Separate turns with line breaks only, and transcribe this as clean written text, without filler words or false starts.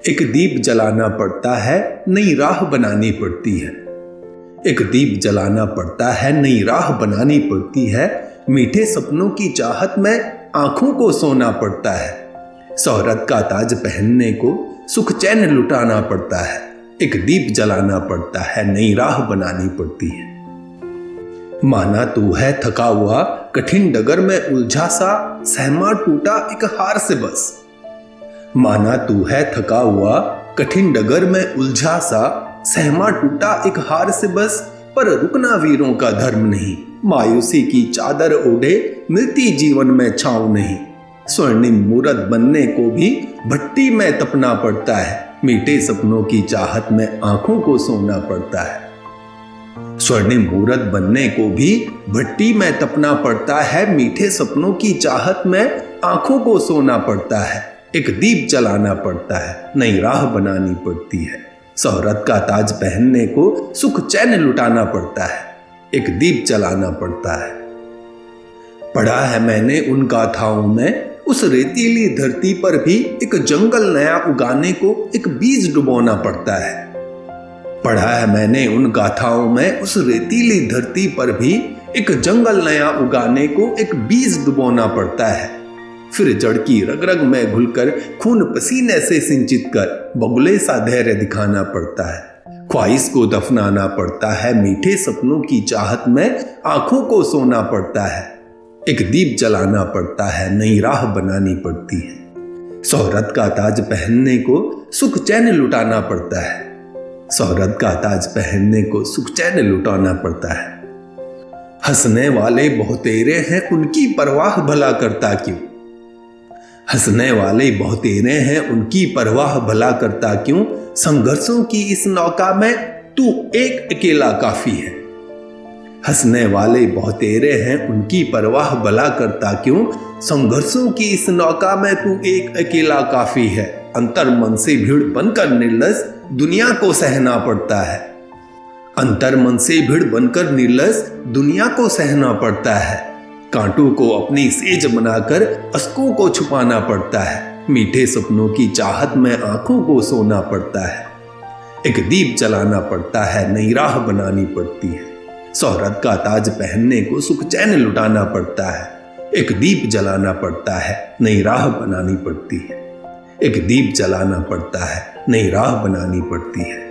एक दीप जलाना पड़ता है, नई राह बनानी पड़ती है। एक दीप जलाना पड़ता है, नई राह बनानी पड़ती है। मीठे सपनों की चाहत में आंखों को सोना पड़ता है। शोहरत का ताज पहनने को सुख चैन लुटाना पड़ता है। एक दीप जलाना पड़ता है, नई राह बनानी पड़ती है। माना तू है थका हुआ, कठिन डगर में उलझा सा, सहमा टूटा एक हार से बस। माना तू है थका हुआ, कठिन डगर में उलझा सा, सहमा टूटा एक हार से बस। पर रुकना वीरों का धर्म नहीं, मायूसी की चादर ओढ़े मिलती जीवन में छाँव नहीं। स्वर्णिम मूरत बनने को भी भट्टी में तपना पड़ता है। मीठे सपनों की चाहत में आंखों को सोना पड़ता है। स्वर्णिम मूरत बनने को भी भट्टी में तपना पड़ता है। मीठे सपनों की चाहत में आंखों को सोना पड़ता है। एक दीप जलाना पड़ता है, नई राह बनानी पड़ती है। शोहरत का ताज पहनने को सुख चैन लुटाना पड़ता है। एक दीप जलाना पड़ता है। पढ़ा है मैंने उन गाथाओं में, उस रेतीली धरती पर भी एक जंगल नया उगाने को एक बीज डुबोना पड़ता है। पढ़ा है मैंने उन गाथाओं में, उस रेतीली धरती पर भी एक जंगल नया उगाने को एक बीज डुबोना पड़ता है। फिर जड़ की रग रग में घुलकर खून पसीने से सिंचित कर बगुले सा धैर्य दिखाना पड़ता है। ख्वाहिश को दफनाना पड़ता है। मीठे सपनों की चाहत में आंखों को सोना पड़ता है। एक दीप जलाना पड़ता है, नई राह बनानी पड़ती है। शोहरत का ताज पहनने को सुख चैन लुटाना पड़ता है। शोहरत का ताज पहनने को सुख चैन लुटाना पड़ता है। हंसने वाले बहुतेरे हैं, उनकी परवाह भला करता क्यों। हंसने वाले बहुतेरे हैं, उनकी परवाह भला करता क्यों। संघर्षों की इस नौका में तू एक अकेला काफी है। हंसने वाले बहुतेरे हैं, उनकी परवाह भला करता क्यों। संघर्षों की इस नौका में तू एक अकेला काफी है। अंतर मन से भीड़ बनकर निर्लज दुनिया को सहना पड़ता है। अंतर मन से भीड़ बनकर निर्लज दुनिया को सहना पड़ता है। कांटों को अपनी सेज बनाकर अश्कों को छुपाना पड़ता है। मीठे सपनों की चाहत में आंखों को सोना पड़ता है। एक दीप जलाना पड़ता है, नई राह बनानी पड़ती है। शोहरत का ताज पहनने को सुख चैन लुटाना पड़ता है। एक दीप जलाना पड़ता है, नई राह बनानी पड़ती है। एक दीप जलाना पड़ता है, नई राह बनानी पड़ती है।